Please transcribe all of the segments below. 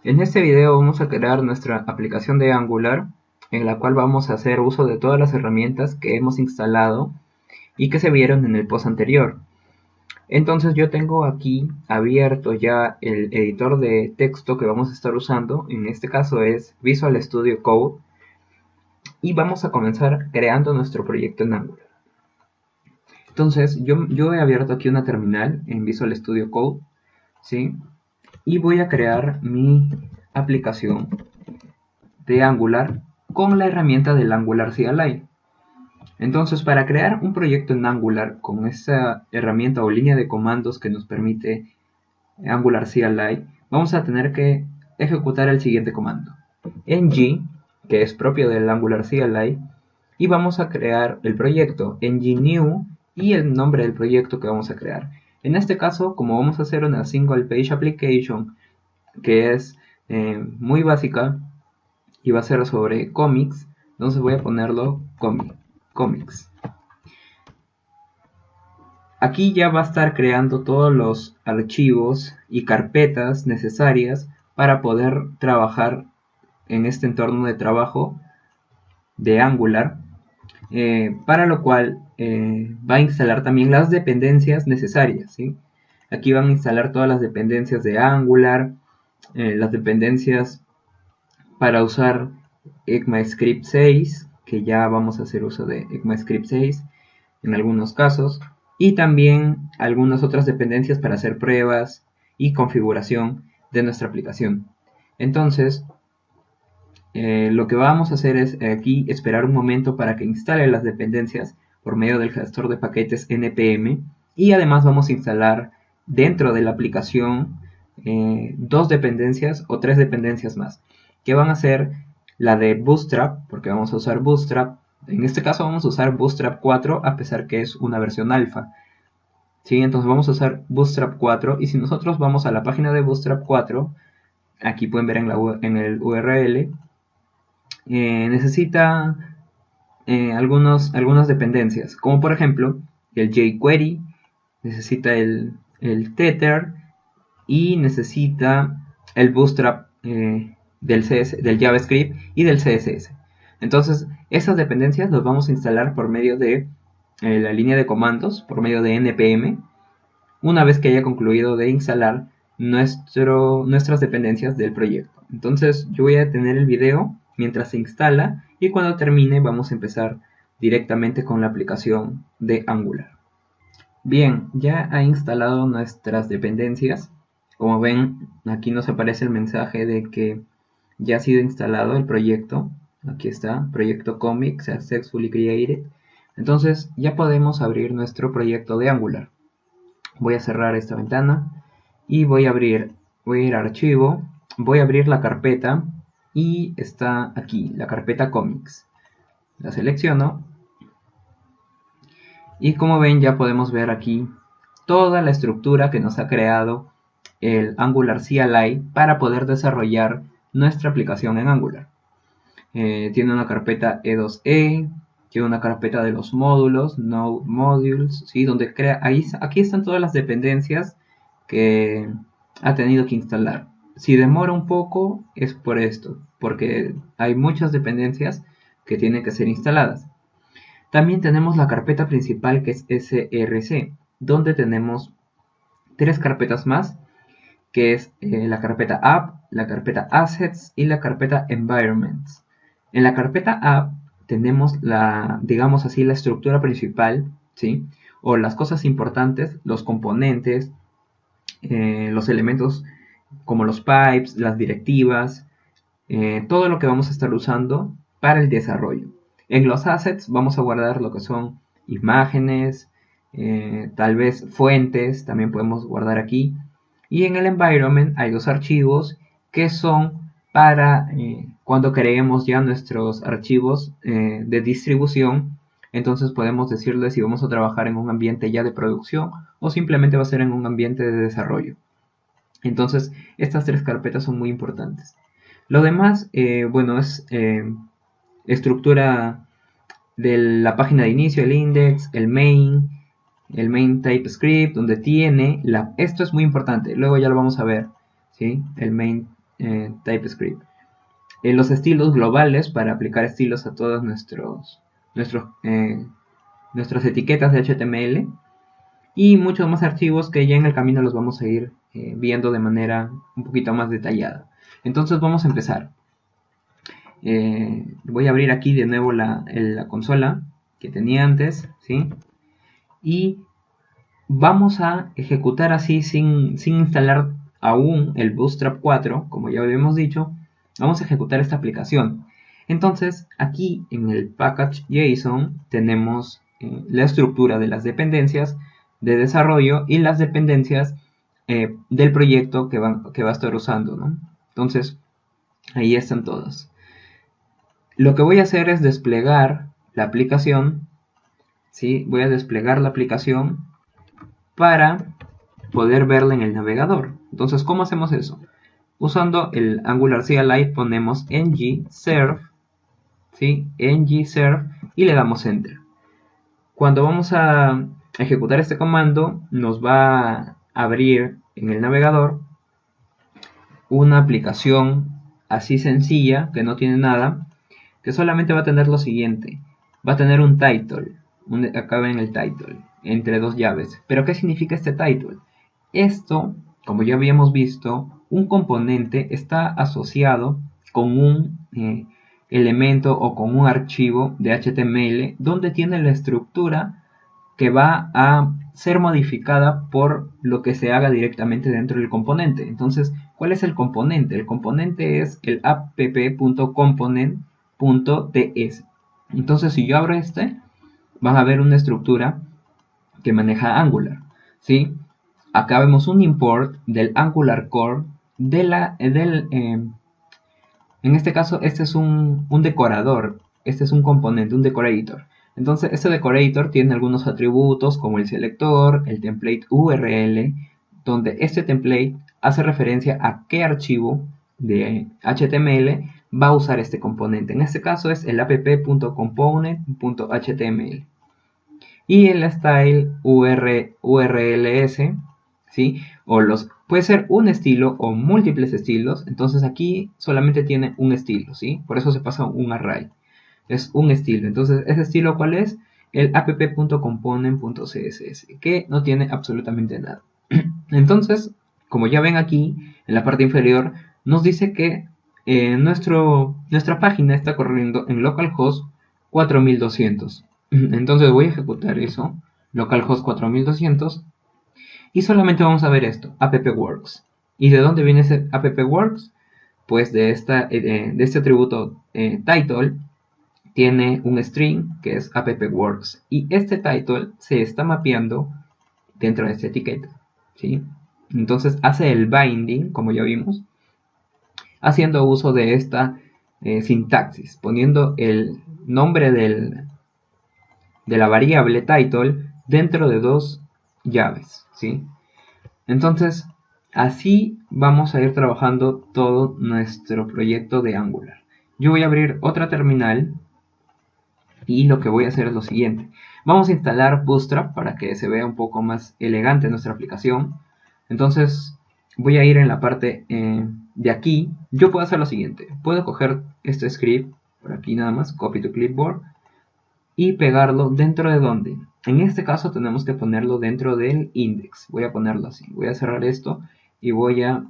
En este video vamos a crear nuestra aplicación de Angular, en la cual vamos a hacer uso de todas las herramientas que hemos instalado y que se vieron en el post anterior. Entonces yo tengo aquí abierto ya el editor de texto que vamos a estar usando, en este caso es Visual Studio Code, y vamos a comenzar creando nuestro proyecto en Angular. Entonces yo he abierto aquí una terminal en Visual Studio Code, ¿sí? Y voy a crear mi aplicación de Angular con la herramienta del Angular CLI. Entonces, para crear un proyecto en Angular con esa herramienta o línea de comandos que nos permite Angular CLI, vamos a tener que ejecutar el siguiente comando: ng, que es propio del Angular CLI, y vamos a crear el proyecto ng-new y el nombre del proyecto que vamos a crear. En este caso, como vamos a hacer una single page application que es muy básica y va a ser sobre cómics, entonces voy a ponerlo comics. Aquí ya va a estar creando todos los archivos y carpetas necesarias para poder trabajar en este entorno de trabajo de Angular, para lo cual va a instalar también las dependencias necesarias, ¿sí? Aquí van a instalar todas las dependencias de Angular, las dependencias para usar ECMAScript 6, que ya vamos a hacer uso de ECMAScript 6 en algunos casos, y también algunas otras dependencias para hacer pruebas y configuración de nuestra aplicación. Entonces, lo que vamos a hacer es aquí esperar un momento para que instale las dependencias por medio del gestor de paquetes npm, y además vamos a instalar dentro de la aplicación dos dependencias o tres dependencias más, que van a ser la de Bootstrap, porque vamos a usar Bootstrap. En este caso vamos a usar Bootstrap 4, a pesar que es una versión alfa. ¿Sí? Entonces vamos a usar Bootstrap 4, y si nosotros vamos a la página de Bootstrap 4, aquí pueden ver en el URL, necesita algunas dependencias, como por ejemplo el jQuery, necesita el Tether y necesita el Bootstrap del JavaScript y del CSS. Entonces, esas dependencias las vamos a instalar por medio de la línea de comandos, por medio de npm, una vez que haya concluido de instalar nuestras dependencias del proyecto. Entonces, yo voy a detener el video mientras se instala, y cuando termine vamos a empezar directamente con la aplicación de Angular. Bien, ya ha instalado nuestras dependencias. Como ven, aquí nos aparece el mensaje de que ya ha sido instalado el proyecto. Aquí está, proyecto comic successfully created. Entonces ya podemos abrir nuestro proyecto de Angular. Voy a cerrar esta ventana y voy a ir a archivo, voy a abrir la carpeta, y está aquí la carpeta comics. La selecciono y como ven ya podemos ver aquí toda la estructura que nos ha creado el Angular CLI para poder desarrollar nuestra aplicación en Angular. Tiene una carpeta E2E, tiene una carpeta de los módulos, Node Modules, ¿sí? Donde aquí están todas las dependencias que ha tenido que instalar. Si demora un poco es por esto, porque hay muchas dependencias que tienen que ser instaladas. También tenemos la carpeta principal, que es src, donde tenemos tres carpetas más, que es la carpeta app, la carpeta assets y la carpeta environments. En la carpeta app tenemos digamos así, la estructura principal, ¿sí? O las cosas importantes, los componentes, los elementos como los pipes, las directivas, todo lo que vamos a estar usando para el desarrollo. En los assets vamos a guardar lo que son imágenes, tal vez fuentes, también podemos guardar aquí. Y en el environment hay dos archivos que son para cuando creemos ya nuestros archivos de distribución. Entonces podemos decirle si vamos a trabajar en un ambiente ya de producción o simplemente va a ser en un ambiente de desarrollo. Entonces estas tres carpetas son muy importantes. Lo demás, bueno, es estructura de la página de inicio, el index, el main TypeScript, donde tiene esto es muy importante, luego ya lo vamos a ver, ¿sí? El main TypeScript. Los estilos globales para aplicar estilos a todas nuestras etiquetas de HTML y muchos más archivos que ya en el camino los vamos a ir viendo de manera un poquito más detallada. Entonces vamos a empezar. Voy a abrir aquí de nuevo la consola que tenía antes, ¿sí? Y vamos a ejecutar así sin instalar aún el Bootstrap 4, como ya habíamos dicho. Vamos a ejecutar esta aplicación. Entonces aquí en el package.json tenemos la estructura de las dependencias de desarrollo y las dependencias del proyecto que va a estar usando, ¿no? Entonces ahí están todas. Lo que voy a hacer es desplegar la aplicación, ¿sí? Voy a desplegar la aplicación para poder verla en el navegador. Entonces, ¿cómo hacemos eso? Usando el Angular CLI ponemos ng-serve, ¿sí? ng-serve y le damos enter. Cuando vamos a ejecutar este comando, nos va a abrir en el navegador una aplicación así sencilla, que no tiene nada, que solamente va a tener lo siguiente. Va a tener un title, acá ven el title, entre dos llaves. ¿Pero qué significa este title? Esto, como ya habíamos visto, un componente está asociado con un elemento o con un archivo de HTML donde tiene la estructura que va a ser modificada por lo que se haga directamente dentro del componente. Entonces, ¿cuál es el componente? El componente es el app.component.ts. Entonces, si yo abro van a ver una estructura que maneja Angular, ¿sí? Acá vemos un import del Angular Core en este caso este es un decorador, este es un componente, un decorator. Entonces este decorator tiene algunos atributos como el selector, el template URL, donde este template hace referencia a qué archivo de HTML va a usar este componente. En este caso es el app.component.html. Y el style URLs, ¿sí? Puede ser un estilo o múltiples estilos. Entonces aquí solamente tiene un estilo, ¿sí? Por eso se pasa un array. Es un estilo. Entonces, ¿ese estilo cuál es? El app.component.css, que no tiene absolutamente nada. Entonces, como ya ven aquí, en la parte inferior, nos dice que nuestra página está corriendo en localhost 4200. Entonces voy a ejecutar eso, localhost 4200, y solamente vamos a ver esto, appworks. ¿Y de dónde viene ese appworks? Pues de este atributo title tiene un string que es appworks, y este title se está mapeando dentro de esta etiqueta, ¿sí? Entonces hace el binding, como ya vimos, haciendo uso de esta sintaxis, poniendo el nombre de la variable title dentro de dos llaves, ¿sí? Entonces, así vamos a ir trabajando todo nuestro proyecto de Angular. Yo voy a abrir otra terminal y lo que voy a hacer es lo siguiente. Vamos a instalar Bootstrap para que se vea un poco más elegante nuestra aplicación. Entonces, voy a ir en la parte de aquí. Yo puedo hacer lo siguiente. Puedo coger este script, por aquí nada más, copy to clipboard, y pegarlo dentro de donde. En este caso tenemos que ponerlo dentro del index. Voy a ponerlo así. Voy a cerrar esto y voy a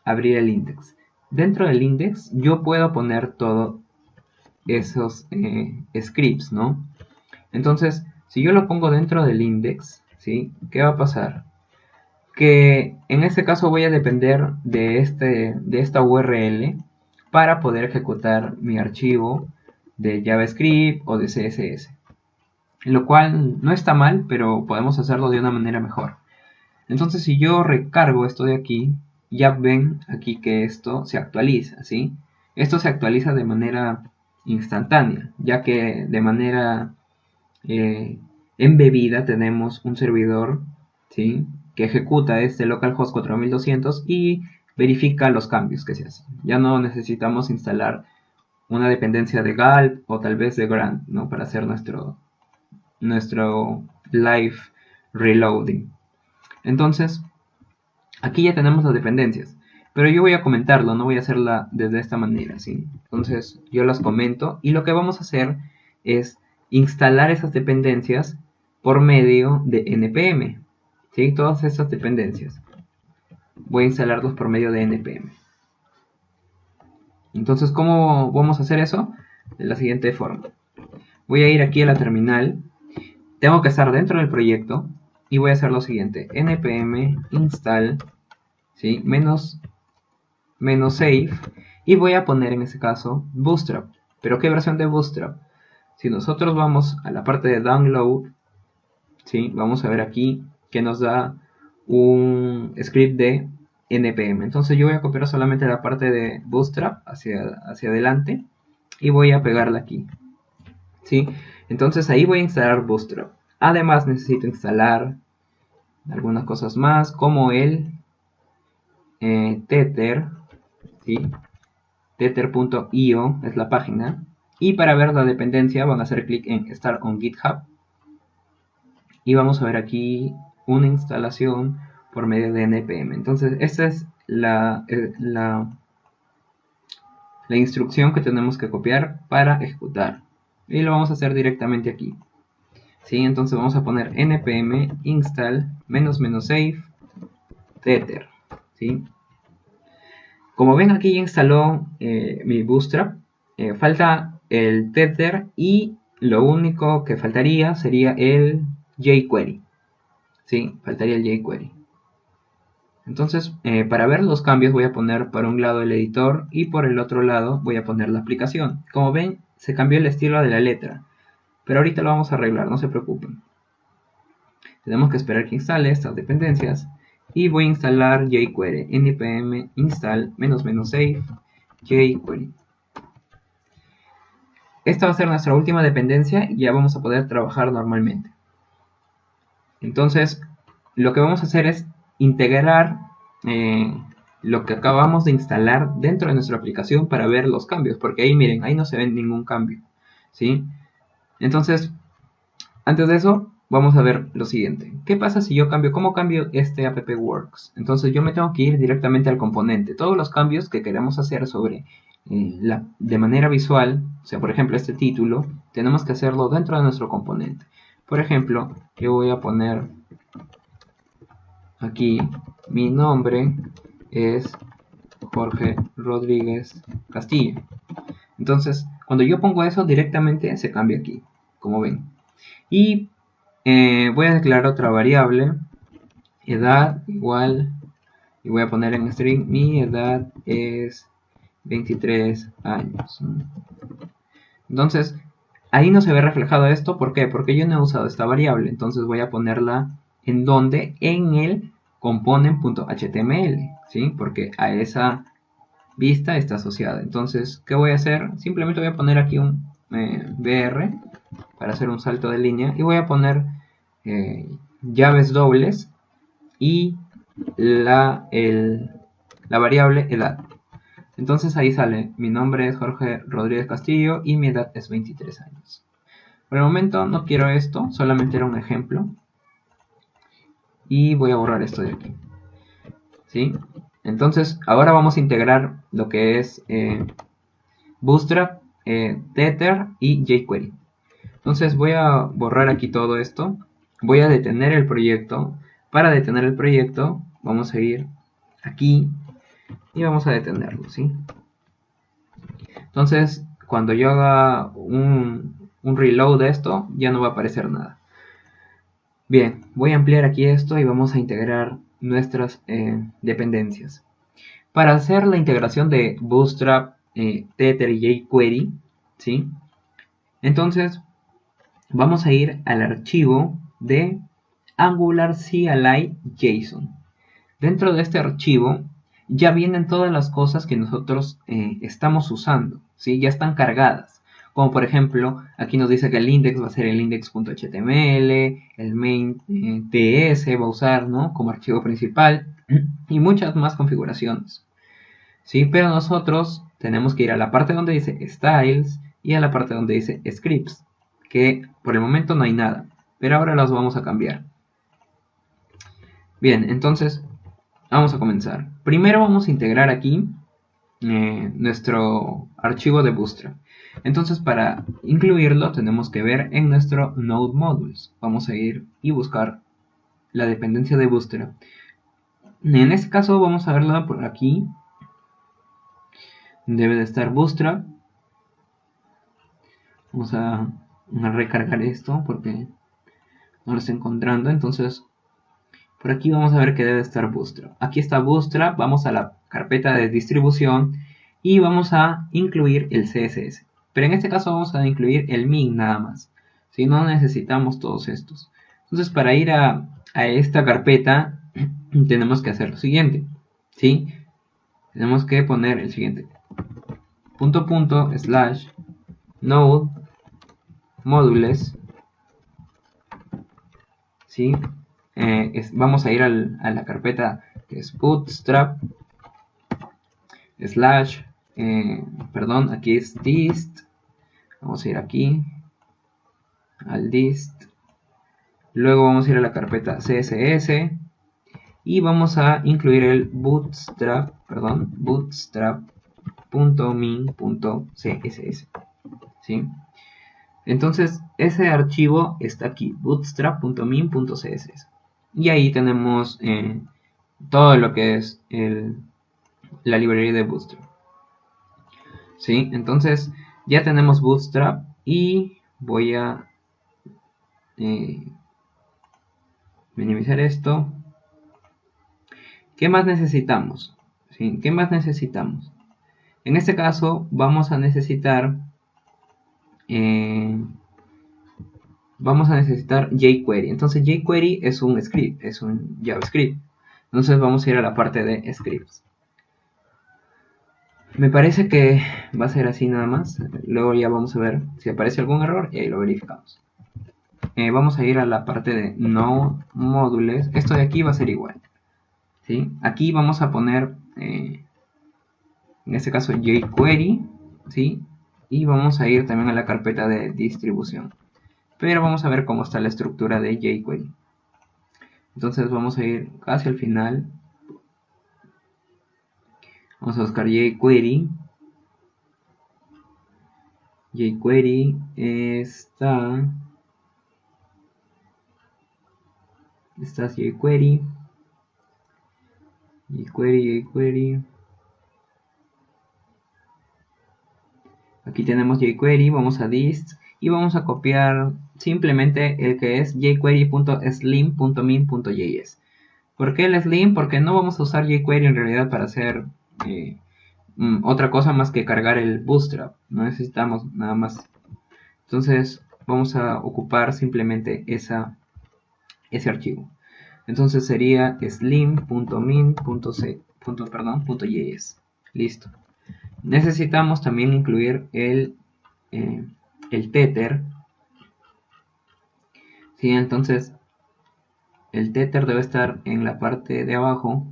abrir el index. Dentro del index yo puedo poner todos esos scripts, ¿no? Entonces, si yo lo pongo dentro del index, ¿sí? ¿Qué va a pasar? Que en este caso voy a depender de esta URL para poder ejecutar mi archivo de JavaScript o de CSS, lo cual no está mal, pero podemos hacerlo de una manera mejor. Entonces, si yo recargo esto de aquí, ya ven aquí que esto se actualiza, ¿sí? Esto se actualiza de manera instantánea, ya que de manera embebida tenemos un servidor, ¿sí? Que ejecuta este localhost 4200 y verifica los cambios que se hacen. Ya no necesitamos instalar una dependencia de Gulp o tal vez de Grant, ¿no? Para hacer nuestro live reloading. Entonces, aquí ya tenemos las dependencias. pero yo voy a comentarlo, no voy a hacerla desde esta manera, ¿sí? Entonces yo las comento y lo que vamos a hacer es instalar esas dependencias por medio de npm, ¿sí? Todas esas dependencias voy a instalarlos por medio de npm. Entonces, ¿cómo vamos a hacer eso? De la siguiente forma. Voy a ir aquí a la terminal, tengo que estar dentro del proyecto y voy a hacer lo siguiente: npm install, ¿sí? menos save, y voy a poner en este caso Bootstrap. ¿Pero qué versión de Bootstrap? Si nosotros vamos a la parte de download, ¿sí? Vamos a ver aquí que nos da un script de npm. Entonces yo voy a copiar solamente la parte de Bootstrap hacia adelante y voy a pegarla aquí, ¿sí? Entonces ahí voy a instalar Bootstrap. Además necesito instalar algunas cosas más, como el Tether, ¿sí? Tether.io es la página. Y para ver la dependencia van a hacer clic en Start on GitHub. Y vamos a ver aquí una instalación por medio de npm. Entonces esta es la instrucción que tenemos que copiar para ejecutar. Y lo vamos a hacer directamente aquí, ¿sí? Entonces vamos a poner npm install --save tether, ¿sí? Como ven, aquí ya instaló mi Bootstrap. Falta el tether y lo único que faltaría sería el jQuery, ¿sí? Faltaría el jQuery. Entonces, para ver los cambios voy a poner por un lado el editor y por el otro lado voy a poner la aplicación. Como ven, se cambió el estilo de la letra, pero ahorita lo vamos a arreglar, no se preocupen. Tenemos que esperar que instale estas dependencias y voy a instalar jQuery, npm install --save jQuery. Esta va a ser nuestra última dependencia y ya vamos a poder trabajar normalmente. Entonces, lo que vamos a hacer es integrar lo que acabamos de instalar dentro de nuestra aplicación para ver los cambios, porque ahí miren, ahí no se ve ningún cambio, ¿sí? Entonces, antes de eso, vamos a ver lo siguiente. ¿Qué pasa si yo cambio? ¿Cómo cambio este app-works? Entonces yo me tengo que ir directamente al componente. Todos los cambios que queremos hacer sobre de manera visual, o sea, por ejemplo, este título, tenemos que hacerlo dentro de nuestro componente. Por ejemplo, yo voy a poner aquí, mi nombre es Jorge Rodríguez Castillo. Entonces, cuando yo pongo eso, directamente se cambia aquí, como ven. Y voy a declarar otra variable, edad igual, y voy a poner en string, mi edad es 23 años. Entonces, ahí no se ve reflejado esto, ¿por qué? Porque yo no he usado esta variable, entonces voy a ponerla en donde, en el component.html, ¿sí? Porque a esa vista está asociada. Entonces, ¿qué voy a hacer? Simplemente voy a poner aquí un br para hacer un salto de línea y voy a poner llaves dobles y la variable edad. Entonces ahí sale, mi nombre es Jorge Rodríguez Castillo y mi edad es 23 años. Por el momento no quiero esto, solamente era un ejemplo. Y voy a borrar esto de aquí, ¿sí? Entonces ahora vamos a integrar lo que es Bootstrap, Tether y jQuery. Entonces voy a borrar aquí todo esto. Voy a detener el proyecto. Para detener el proyecto vamos a ir aquí y vamos a detenerlo, ¿sí? Entonces cuando yo haga un reload de esto ya no va a aparecer nada. Bien, voy a ampliar aquí esto y vamos a integrar nuestras dependencias. Para hacer la integración de Bootstrap, Tether y jQuery, ¿sí? Entonces vamos a ir al archivo de Angular CLI JSON. Dentro de este archivo ya vienen todas las cosas que nosotros estamos usando, ¿sí? Ya están cargadas. Como por ejemplo, aquí nos dice que el index va a ser el index.html, el main ts va a usar, ¿no?, como archivo principal y muchas más configuraciones, ¿sí? Pero nosotros tenemos que ir a la parte donde dice styles y a la parte donde dice scripts, que por el momento no hay nada, pero ahora las vamos a cambiar. Bien, entonces vamos a comenzar. Primero vamos a integrar aquí nuestro archivo de Bootstrap. Entonces, para incluirlo tenemos que ver en nuestro Node Modules. Vamos a ir y buscar la dependencia de Bootstrap. En este caso vamos a verla por aquí. Debe de estar Bootstrap. Vamos a recargar esto porque no lo estoy encontrando. Entonces, por aquí vamos a ver que debe estar Bootstrap. Aquí está Bootstrap. Vamos a la carpeta de distribución y vamos a incluir el CSS. Pero en este caso vamos a incluir el min nada más. Si no necesitamos todos estos. Entonces, para ir a esta carpeta tenemos que hacer lo siguiente. ¿Sí? Tenemos que poner el siguiente. // node modules. ¿Sí? Vamos a ir a la carpeta que es bootstrap / aquí es dist. Vamos a ir aquí al dist. Luego vamos a ir a la carpeta css y vamos a incluir el bootstrap.min.css. ¿Sí? Entonces ese archivo está aquí, bootstrap.min.css, y ahí tenemos todo lo que es la librería de Bootstrap. ¿Sí? Entonces ya tenemos Bootstrap y voy a minimizar esto. ¿Qué más necesitamos? ¿Sí? ¿Qué más necesitamos? En este caso vamos a necesitar jQuery. Entonces jQuery es un script, es un JavaScript. Entonces vamos a ir a la parte de scripts. Me parece que va a ser así nada más. Luego ya vamos a ver si aparece algún error y ahí lo verificamos. Vamos a ir a la parte de Node Modules. Esto de aquí va a ser igual. ¿Sí? Aquí vamos a poner, en este caso, jQuery. ¿Sí? Y vamos a ir también a la carpeta de distribución. Pero vamos a ver cómo está la estructura de jQuery. Entonces vamos a ir casi al final. Vamos a buscar jQuery. jQuery está jQuery. jQuery. Aquí tenemos jQuery. Vamos a dist y vamos a copiar simplemente el que es jQuery.slim.min.js. ¿Por qué el slim? Porque no vamos a usar jQuery en realidad para hacer otra cosa más que cargar el Bootstrap. No necesitamos nada más. Entonces vamos a ocupar simplemente ese archivo. Entonces sería slim.min.js. Listo. Necesitamos también incluir el tether. ¿Sí? Entonces el tether debe estar en la parte de abajo.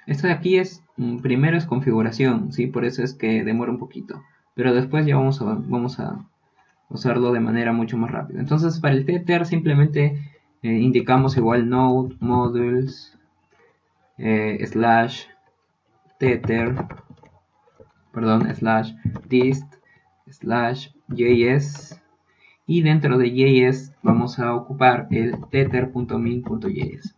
Esto de aquí es, primero es configuración, ¿sí? Por eso es que demora un poquito. Pero después ya vamos a usarlo de manera mucho más rápida. Entonces para el tether simplemente indicamos igual node modules /tether/dist/js, y dentro de JS vamos a ocupar el tether.min.js.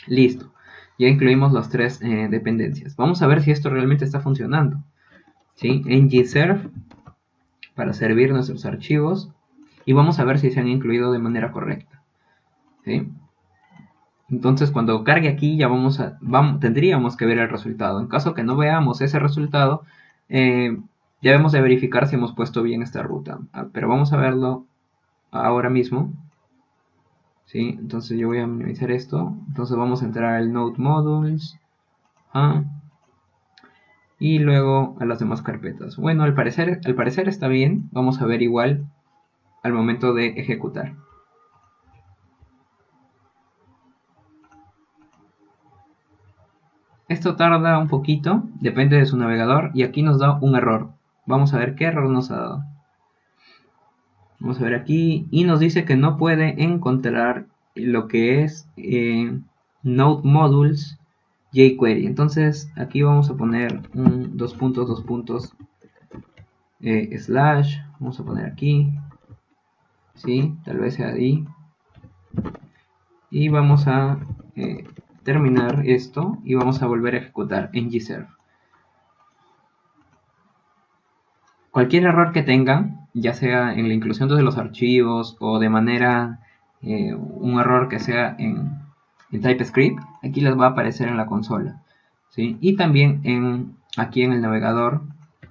Listo. Ya incluimos las tres dependencias. Vamos a ver si esto realmente está funcionando. ¿Sí? ngserve para servir nuestros archivos. Y vamos a ver si se han incluido de manera correcta. ¿Sí? Entonces cuando cargue aquí ya tendríamos que ver el resultado. En caso que no veamos ese resultado, debemos de verificar si hemos puesto bien esta ruta. Pero vamos a verlo ahora mismo. ¿Sí? Entonces yo voy a minimizar esto. Entonces vamos a entrar al Node Modules. Y luego a las demás carpetas. Bueno, al parecer está bien. Vamos a ver igual al momento de ejecutar. Esto tarda un poquito, depende de su navegador, y aquí nos da un error. Vamos a ver qué error nos ha dado. Vamos a ver aquí y nos dice que no puede encontrar lo que es Node Modules jQuery. Entonces aquí vamos a poner un dos puntos slash, vamos a poner aquí, ¿sí? Tal vez sea ahí, y vamos a terminar esto y vamos a volver a ejecutar ngserve. Cualquier error que tengan, ya sea en la inclusión de los archivos o de manera un error que sea en TypeScript, aquí les va a aparecer en la consola, ¿sí? Y también aquí en el navegador,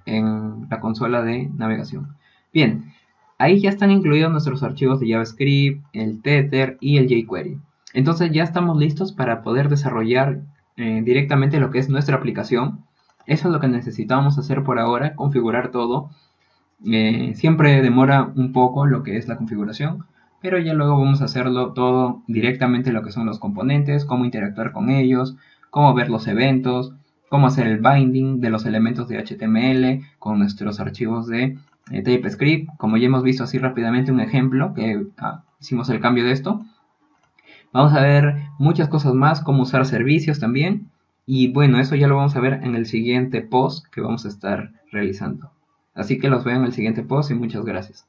en la consola de navegación. Bien, ahí ya están incluidos nuestros archivos de JavaScript, el Tether y el jQuery. Entonces ya estamos listos para poder desarrollar directamente lo que es nuestra aplicación. Eso es lo que necesitamos hacer por ahora, configurar todo. Siempre demora un poco lo que es la configuración, pero ya luego vamos a hacerlo todo directamente lo que son los componentes, cómo interactuar con ellos, cómo ver los eventos, cómo hacer el binding de los elementos de HTML con nuestros archivos de TypeScript. Como ya hemos visto así rápidamente un ejemplo que hicimos el cambio de esto. Vamos a ver muchas cosas más, cómo usar servicios también. Y bueno, eso ya lo vamos a ver en el siguiente post que vamos a estar realizando. Así que los veo en el siguiente post y muchas gracias.